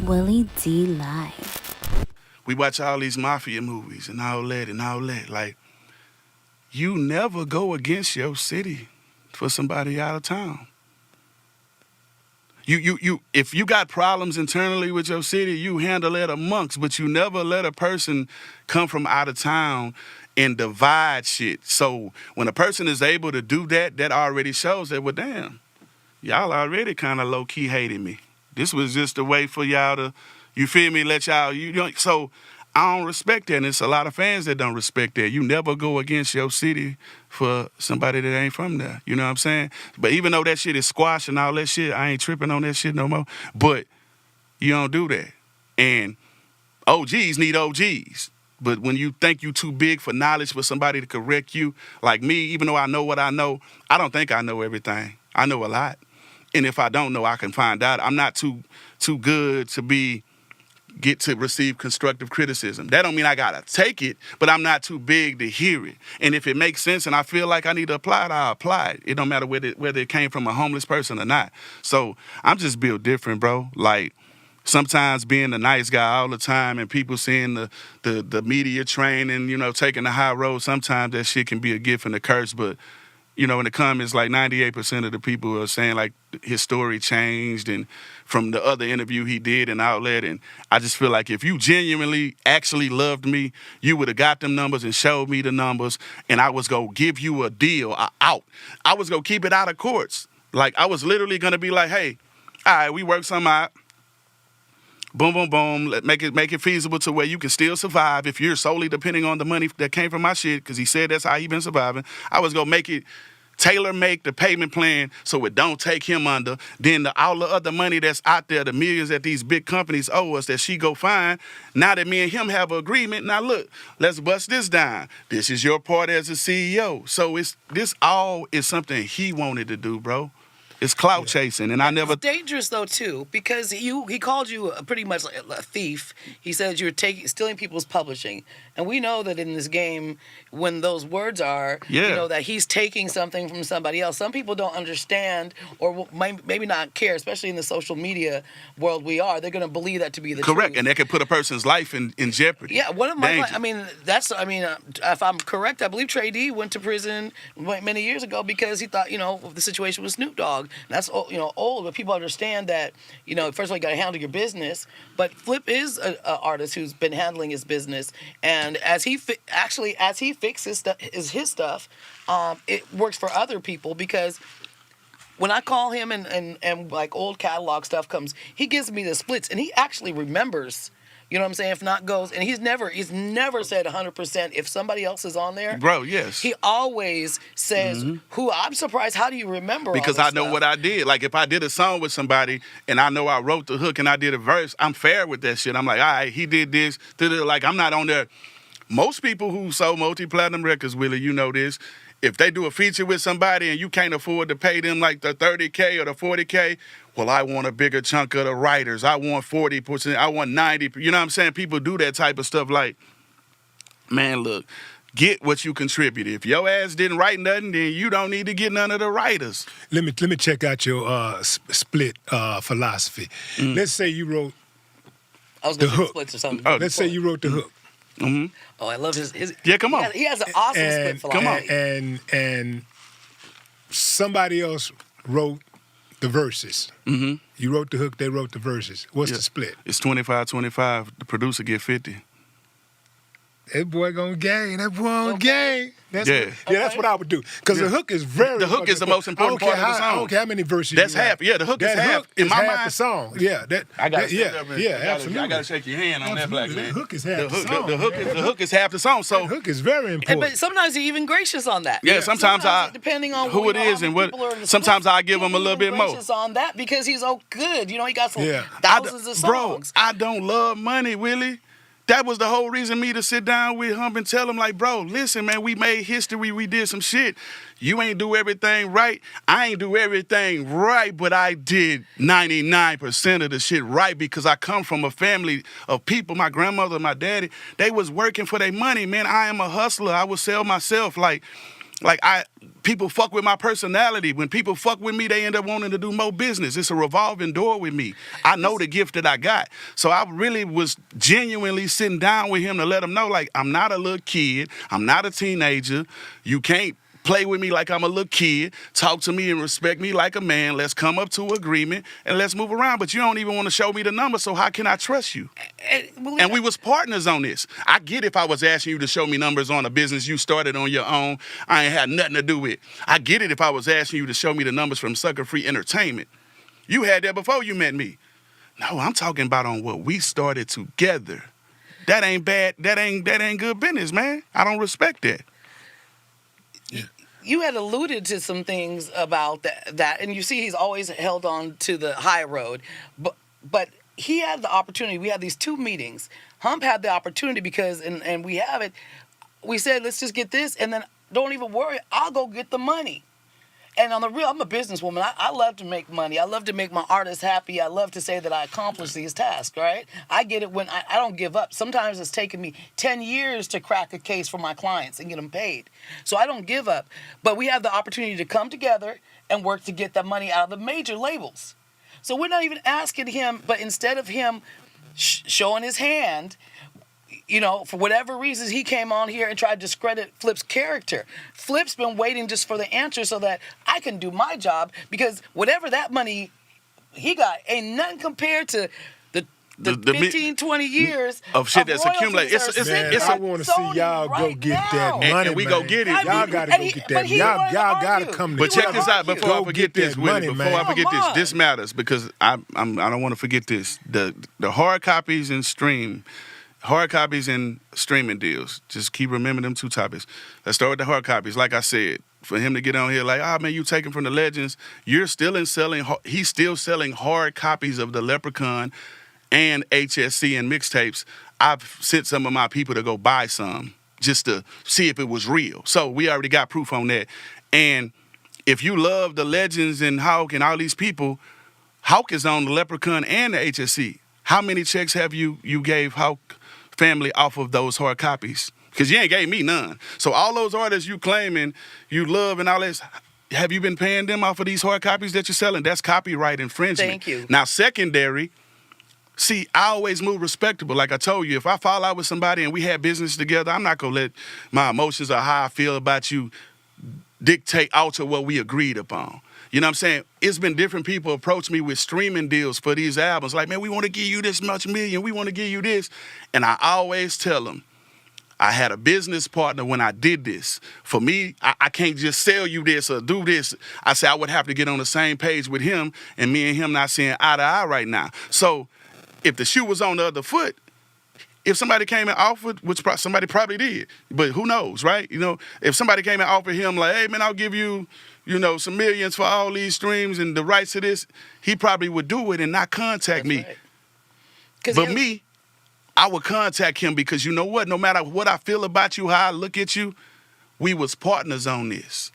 Willie D Live. We watch all these mafia movies and all that and all that. Like, you never go against your city for somebody out of town. If you got problems internally with your city, you handle it amongst, but you never let a person come from out of town and divide shit. So when a person is able to do that, that already shows that, well, damn, y'all already kind of low-key hated me. This was just a way for y'all to, you feel me, let y'all, you know, so I don't respect that, and it's a lot of fans that don't respect that. You never go against your city for somebody that ain't from there. You know what I'm saying? But even though that shit is squash and all that shit, I ain't tripping on that shit no more. But you don't do that. And OGs need OGs. But when you think you too big for knowledge for somebody to correct you, like me, even though I know what I know, I don't think I know everything. I know a lot. And if I don't know, I can find out. I'm not too good to get to receive constructive criticism. That don't mean I gotta take it, but I'm not too big to hear it. And if it makes sense and I feel like I need to apply it, I'll apply it. It don't matter whether it came from a homeless person or not. So I'm just built different, bro. Like, sometimes being a nice guy all the time and people seeing the media training, you know, taking the high road, sometimes that shit can be a gift and a curse. But, you know, in the comments, like 98% of the people are saying, like, his story changed and from the other interview he did and outlet. And I just feel like if you genuinely actually loved me, you would have got them numbers and showed me the numbers, and I was going to give you a deal, out. I was going to keep it out of courts. Like, I was literally going to be like, hey, all right, we worked something out. Boom, boom, boom. Make it feasible to where you can still survive if you're solely depending on the money that came from my shit, because he said that's how he been surviving. I was going to make it tailor-make the payment plan so it don't take him under. Then all the other money that's out there, the millions that these big companies owe us that she go find, now that me and him have an agreement, now look, let's bust this down. This is your part as a CEO. So this all is something he wanted to do, bro. It's clout chasing, and I never. It's dangerous though too, because he called you pretty much like a thief. He said you're stealing people's publishing, and we know that in this game, when those words are, you know that he's taking something from somebody else. Some people don't understand, or maybe not care, especially in the social media world we are. They're going to believe that to be the correct, truth. and that could put a person's life in jeopardy. Yeah, one of my, if I'm correct, I believe Trey D went to prison many years ago because he thought, you know, the situation with Snoop Dogg. That's, you know, old, but people understand that, you know, first of all, you got to handle your business. But Flip is an artist who's been handling his business, and as he fixes his stuff, it works for other people, because when I call him and like old catalog stuff comes, he gives me the splits, and he actually remembers. You know what I'm saying? If not goes, and he's never said 100% if somebody else is on there. Bro, yes. He always says, who, I'm surprised, how do you remember because all this I know stuff? what I did. Like, if I did a song with somebody and I know I wrote the hook and I did a verse, I'm fair with that shit. I'm like, all right, he did this. Like, I'm not on there. Most people who sold multi-platinum records, Willie, you know this, if they do a feature with somebody and you can't afford to pay them like the $30K or the $40K, well, I want a bigger chunk of the writers. I want 40%. I want 90%. You know what I'm saying? People do that type of stuff. Like, man, look, get what you contributed. If your ass didn't write nothing, then you don't need to get none of the writers. Let me check out your split philosophy. Let's say you wrote I was going to do splits or something. Let's say you wrote the hook. Oh, I love his yeah, come on. He has an awesome split philosophy. Come on. And somebody else wrote the verses. You wrote the hook, they wrote the verses. What's the split? It's 25-25. The producer get 50. That boy gonna gang. That boy on gang. That's what I would do. Because the hook is The hook is the most important part of the song. I don't care how many verses That's you half. have. Yeah, the hook is That half. hook In is my half mind, the song. Yeah, absolutely. I gotta shake your hand on that, black man. The hook is half the song. The hook is half the song. So the hook is very important. But sometimes he's even gracious on that. Yeah, sometimes I depending on who it is and what. Sometimes I give him a little bit more. Gracious on that because he's so good. You know, he got some thousands of songs. Bro, I don't love money, Willie. That was the whole reason me to sit down with him and tell him, like, bro, listen, man, we made history. We did some shit. You ain't do everything right. I ain't do everything right, but I did 99% of the shit right because I come from a family of people. My grandmother, my daddy, they was working for their money, man. I am a hustler. I would sell myself. Like, Like people fuck with my personality. When people fuck with me, they end up wanting to do more business. It's a revolving door with me. I know the gift that I got. So I really was genuinely sitting down with him to let him know, like, I'm not a little kid. I'm not a teenager. You can't play with me like I'm a little kid. Talk to me and respect me like a man. Let's come up to an agreement and let's move around. But you don't even want to show me the number, so how can I trust you? And we was partners on this. I get if I was asking you to show me numbers on a business you started on your own, I ain't had nothing to do with. I get it if I was asking you to show me the numbers from Sucker Free Entertainment. You had that before you met me. No, I'm talking about on what we started together. That ain't bad. That ain't good business, man. I don't respect that. You had alluded to some things about that, and you see he's always held on to the high road, but he had the opportunity. We had these 2 meetings. Hump had the opportunity because, and we have it, we said, let's just get this, and then don't even worry, I'll go get the money. And on the real, I'm a businesswoman. I love to make money. I love to make my artists happy. I love to say that I accomplished these tasks, right? I get it when I don't give up. Sometimes it's taken me 10 years to crack a case for my clients and get them paid. So I don't give up. But we have the opportunity to come together and work to get that money out of the major labels. So we're not even asking him, but instead of him showing his hand, you know, for whatever reasons, he came on here and tried to discredit Flip's character. Flip's been waiting just for the answer so that I can do my job, because whatever that money he got ain't nothing compared to the 15, 20 years of shit that's accumulated. I want to see y'all go get that money, and we go get it. Y'all got to go get that. Y'all got to come together. But check this out before I Go forget get this, that Willie. money, Before man. I forget Come on. this matters because I don't want to forget this. The hard copies and streaming deals. Just keep remembering them 2 topics. Let's start with the hard copies. Like I said, for him to get on here like, man, you taking from the legends. He's still selling hard copies of the Leprechaun and HSC and mixtapes. I've sent some of my people to go buy some just to see if it was real. So we already got proof on that. And if you love the legends and Hawk and all these people, Hawk is on the Leprechaun and the HSC. How many checks have you gave Hawk family off of those hard copies? Because you ain't gave me none. So all those artists you claiming you love and all this, have you been paying them off of these hard copies that you're selling? That's copyright infringement. Thank you. Now, secondary, see, I always move respectable. Like I told you, if I fall out with somebody and we had business together, I'm not going to let my emotions or how I feel about you alter what we agreed upon. You know what I'm saying? It's been different people approach me with streaming deals for these albums. Like, man, we want to give you this much million. We want to give you this. And I always tell them, I had a business partner when I did this. For me, I can't just sell you this or do this. I said I would have to get on the same page with him, and me and him not seeing eye to eye right now. So if the shoe was on the other foot, if somebody came and offered, which somebody probably did, but who knows, right? You know, if somebody came and offered him like, hey, man, I'll give you, some millions for all these streams and the rights to this, he probably would do it and not contact me. Right. But me, I would contact him because you know what? No matter what I feel about you, how I look at you, we was partners on this.